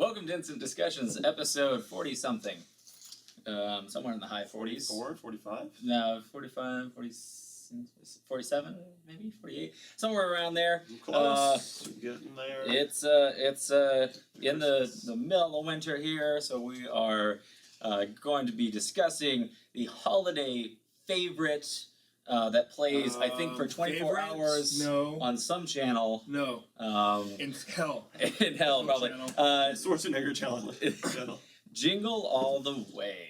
Welcome to Instant Discussions, episode 40-something. Somewhere in the high 40s. 44, 45? No, 45, 47, maybe? 48? Somewhere around there. Close. Getting there. It's in the middle of winter here, so we are going to be discussing the holiday favorite that plays, I think, for 24 hours on some channel. No. In hell. In hell, probably. Schwarzenegger channel. Jingle All The Way.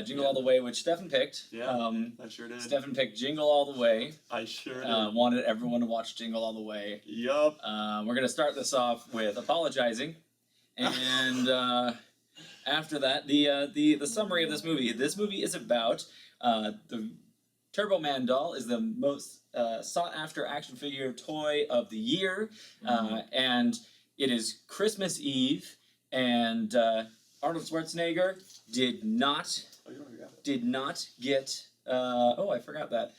Jingle All The Way, which Steffan picked. Yeah, I sure did. Steffan picked Jingle All The Way. I sure did. Wanted everyone to watch Jingle All The Way. Yup. We're going to start this off with apologizing. And after that, the summary of this movie. This movie is about the Turbo Man doll is the most sought-after action figure toy of the year. And it is Christmas Eve. And Arnold Schwarzenegger did not get. I forgot that.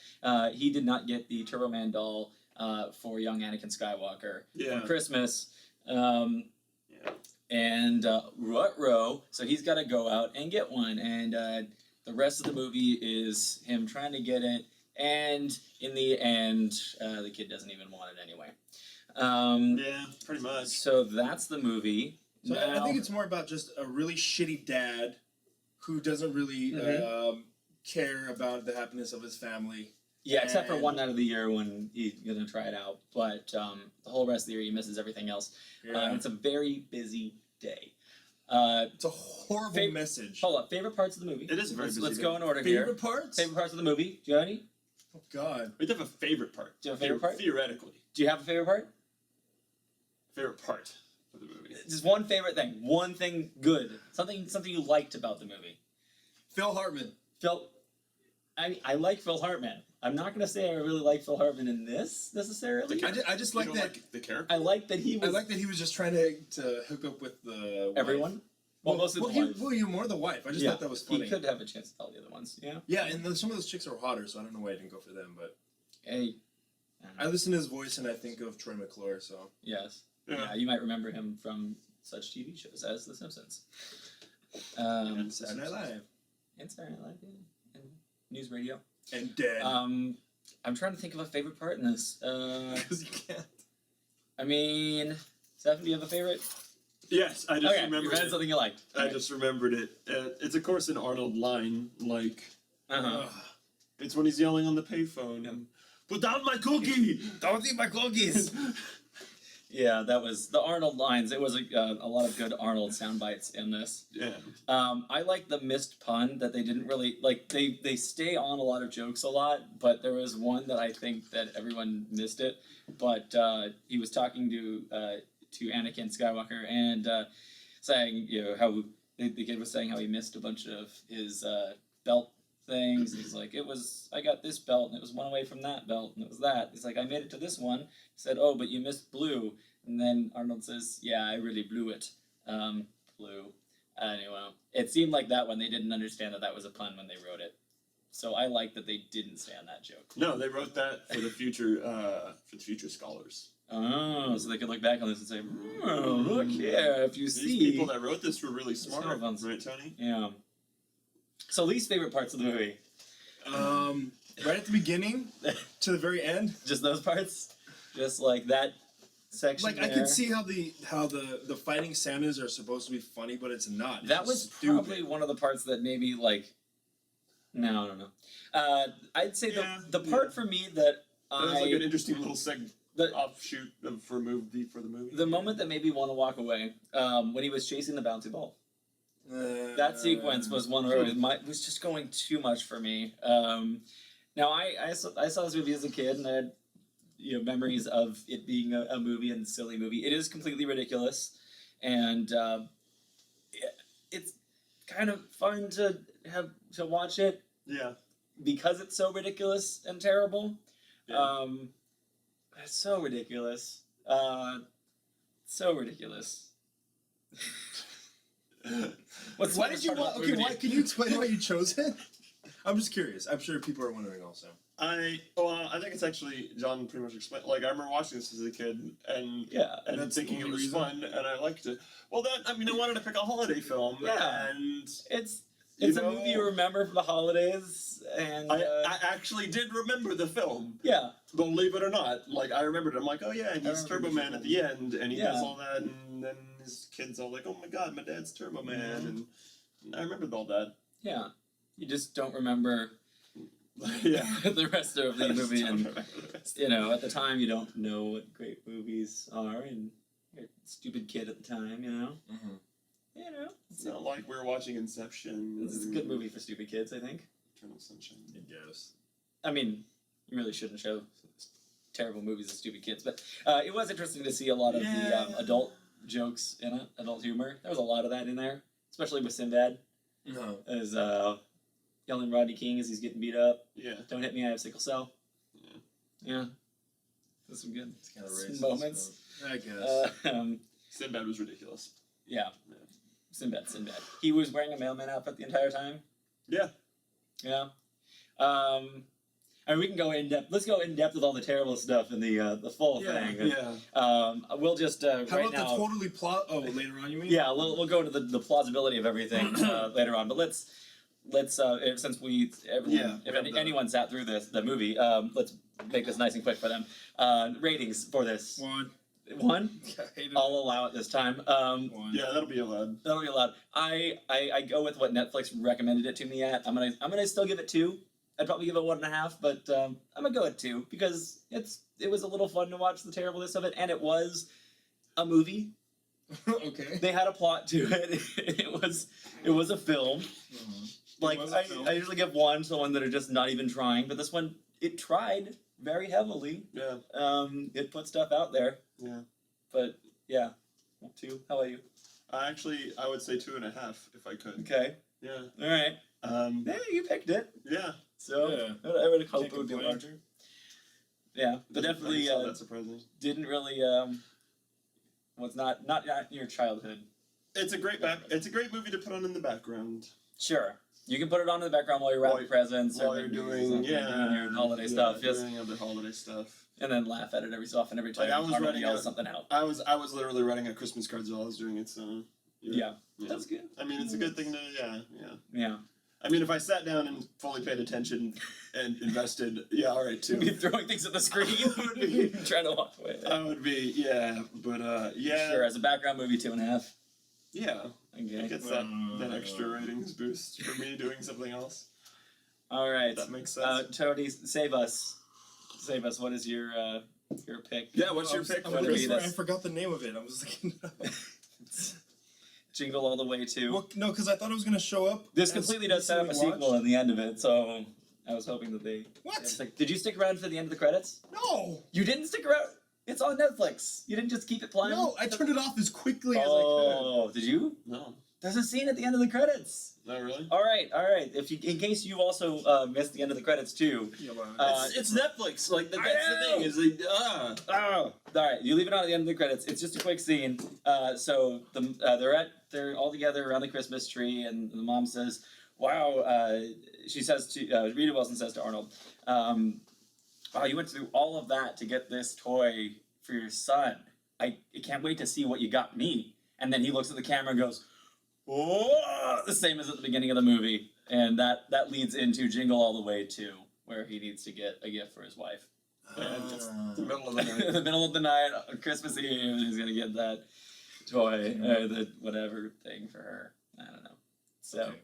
He did not get the Turbo Man doll for young Anakin Skywalker for Christmas. And ruh-roh, so he's got to go out and get one. And the rest of the movie is him trying to get it. And in the end, the kid doesn't even want it anyway. Yeah, pretty much. So that's the movie. So I think it's more about just a really shitty dad who doesn't really care about the happiness of his family. Yeah, except for one night of the year when he's going to try it out. But the whole rest of the year, he misses everything else. Yeah. It's a very busy day. It's a horrible message. Hold up. Favorite parts of the movie? It is a very busy Let's day. go in order here. Favorite parts? Favorite parts of the movie. Do you have any? Oh, God. We have a favorite part. Do you have a favorite part? Theoretically. Do you have a favorite part? Favorite part of the movie. Just one favorite thing. One thing good. Something you liked about the movie. Phil Hartman. I like Phil Hartman. I'm not going to say I really like Phil Hartman in this, necessarily. I just like that. Like the character? I like that he was... I like that he was just trying to hook up with the everyone? wife. Well, mostly the wife. You're more the wife. I just thought that was funny. He could have a chance to tell the other ones, yeah? Yeah, and some of those chicks are hotter, so I don't know why I didn't go for them, but... Hey. I listen to his voice and I think of Troy McClure, so... Yes. Yeah. You might remember him from such TV shows as The Simpsons. And Saturday Night Live. And Saturday Night Live, yeah. And News Radio. And Dead. I'm trying to think of a favorite part in this. Because you can't. I mean, Steph, do you have a favorite? Yes, I just remembered you had something you liked. I just remembered it. It's, of course, an Arnold line, like... It's when he's yelling on the payphone. And, put down my cookie! Don't eat my cookies! Yeah, that was the Arnold lines. It was a lot of good Arnold sound bites in this. Yeah. I like the missed pun that they didn't really... Like, they stay on a lot of jokes a lot, but there was one that I think that everyone missed it. But he was talking to Anakin Skywalker and saying, how... The kid was saying how he missed a bunch of his belt things. He's like, I got this belt, and it was one away from that belt, and it was that. He's like, I made it to this one. He said, oh, but you missed blue. And then Arnold says, yeah, I really blew it. Blue. Anyway, it seemed like that one, they didn't understand that was a pun when they wrote it. So I like that they didn't stand that joke. No, they wrote that for the future scholars. Oh, so they could look back on this and say, look here, if you see... These people that wrote this were really smart, right, Tony? Yeah. So least favorite parts of the movie? Right at the beginning to the very end. Just those parts? Just like that section Like, there? I could see how the fighting Santas are supposed to be funny, but it's not. It's that was stupid. probably one of the parts that maybe, like... No, I don't know. I'd say the part for me that was like an interesting little offshoot for the movie. The moment that made me want to walk away, when he was chasing the bouncy ball. That sequence was one where it was just going too much for me. Now, I saw this movie as a kid, and I had memories of it being a movie and a silly movie. It is completely ridiculous, and it's kind of fun to watch it. Yeah. Because it's so ridiculous and terrible. Yeah. It's so ridiculous. So ridiculous. Why did you? Okay, can you explain why you chose it? I'm just curious. I'm sure people are wondering also. I think it's actually John pretty much explained. Like I remember watching this as a kid and That's thinking the it only was reason? fun and I liked it. Well, I wanted to pick a holiday film. Yeah. And It's You a movie you know- remember from the holidays, and I actually did remember the film. yeah, Believe it or not, like I remembered it. I'm like, oh yeah, and he's I Turbo remember Man the at the end, and he does Yeah. all that, and then his kids all like, oh my god, my dad's Turbo Man, Mhm. and I remembered all that. yeah. You just don't remember Yeah. the rest of the movie, Don't and remember the rest. you know, at the time you don't know what great movies are, and you're a stupid kid at the time, you know. Mm-hmm. You know, It's not like we're watching Inception. this is a good movie for stupid kids, I think. Eternal Sunshine. I guess. I mean, you really shouldn't show terrible movies to stupid kids, but it was interesting to see a lot of the Yeah. adult jokes in it, adult humor. There was a lot of that in there, especially with Sinbad, No. as yelling Rodney King as he's getting beat up. Yeah. Don't hit me, I have sickle cell. Yeah. Yeah. That's some good It's kind of Some racist. moments. but I guess. Sinbad was ridiculous. Yeah. Yeah. Sinbad. He was wearing a mailman outfit the entire time. Yeah. Yeah. I mean, we can go in depth. Let's go in depth with all the terrible stuff in the full thing. Yeah. We'll just How right about now. the totally plot? Oh, later on, you mean? Yeah, we'll go into the plausibility of everything later on. But let's since anyone sat through the movie, let's make this nice and quick for them. Ratings for this. One. I hate it. I'll allow it this time. One. Yeah, that'll be allowed. That'll be allowed. I go with what Netflix recommended it to me at. I'm gonna still give it 2. I'd probably give it 1.5, but I'm gonna go at 2 because it was a little fun to watch the terribleness of it, and it was a movie. Okay. They had a plot to it. It was a film. Like was a film. I usually give 1 to the one that are just not even trying, but this one it tried very heavily. Yeah. It put stuff out there, Yeah. but yeah, 2. How about you? I would say 2.5 if I could. Okay. Yeah. All right. Yeah, you picked it. Yeah. So Yeah. I would hope Can't it would be complain. larger. Yeah, but definitely That's surprising. didn't really was not in your childhood. It's a great movie to put on in the background. Sure, you can put it on in the background while you're wrapping presents or While you're maybe doing something, doing your holiday stuff, just doing other holiday stuff. and then laugh at it every so often every time Like, I was Arnold writing yells a- something out. I was literally writing out Christmas cards while I was doing it, so Yeah, yeah. that's good. I mean, it's a good thing to Yeah, I mean, if I sat down and fully paid attention and invested, yeah, all right, be too. throwing things at the screen, trying to walk away. I would be, yeah, but yeah, Sure, as a background movie, 2.5. yeah. It Okay. gets that extra ratings boost for me doing something else. All right. That makes sense. Tony, save us. Save us. What is your pick? Yeah, what's your pick? I'm What would really be sorry, this? I forgot the name of it. I was looking it up. Jingle All The Way 2. Well, no, because I thought it was gonna show up. This as completely does set up a recently sequel watched. in the end of it, so I was hoping that they. What? It's like, did you stick around for the end of the credits? No, You didn't stick around. It's on Netflix. You didn't just keep it playing. no, I turned it off as quickly as I Oh, did you? No, There's a scene at the end of the credits. not really. All right. If you, in case you also missed the end of the credits too. could. Yeah, well, It's Netflix. Like that's the know. thing is they Oh, all right. You leave it on at the end of the credits. It's just a quick scene. So they're all together around the Christmas tree, and the mom says, "Wow." She says to Rita Wilson says to Arnold, "Wow, you went through all of that to get this toy for your son. I can't wait to see what you got me." And then he looks at the camera and goes, "Oh!" The same as at the beginning of the movie, and that leads into Jingle All The Way 2, where he needs to get a gift for his wife. And it's the middle of the In night. the middle of the night, on Christmas Eve, he's gonna get that toy, the whatever thing for her. I don't know. So, Okay.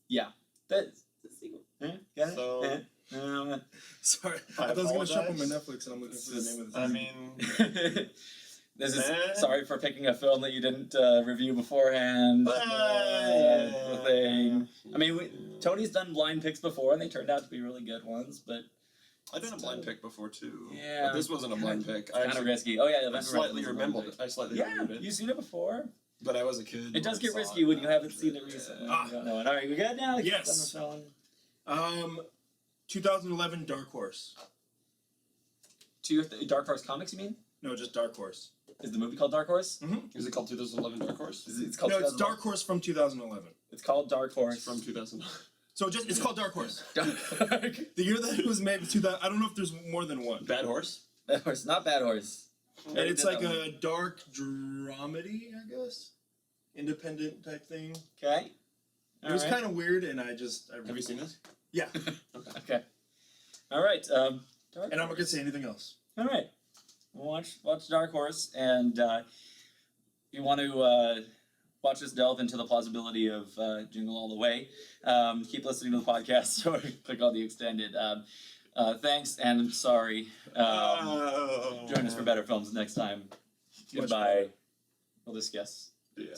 yeah, that's the sequel. Got it? So- sorry, I I thought it was gonna show up on my apologize. Netflix, and I'm looking This for the is- name of the I thing. mean, This is Eh? sorry for picking a film that you didn't review beforehand. The thing. I mean, Tony's done blind picks before, and they turned out to be really good ones, but I've done a blind pick before too. Yeah. But this wasn't a blind pick. I kind of actually risky. Oh yeah, I slightly remembered it. I slightly Yeah, remembered it. you've seen it before. But I was a kid. It does when I get saw risky it when you haven't after. seen it recently. Ah. You don't know it. All right, we good now? Yes. 2011 Dark Horse. Dark Horse Comics, you mean? No, just Dark Horse. Is the movie called Dark Horse? Is it called 2011 Dark Horse? It's called No, it's 2011. Dark Horse from 2011. It's called Dark Horse. It's from 2000. So it's called Dark Horse. Dark. The year that it was made was 2000. I don't know if there's more than one. Bad Horse. Bad Horse, not Bad Horse. And it's like a dark dramedy, I guess, independent type thing. Okay. It was kind of weird, and I Have you seen this? Yeah. Okay. All right. Dark And I'm not gonna say anything else. All right. We'll watch Dark Horse, and you want to watch us delve into the plausibility of Jingle All The Way. Keep listening to the podcast or click on the extended. Thanks, and I'm sorry. Join us for better films next time. Goodbye. We'll discuss. Yeah.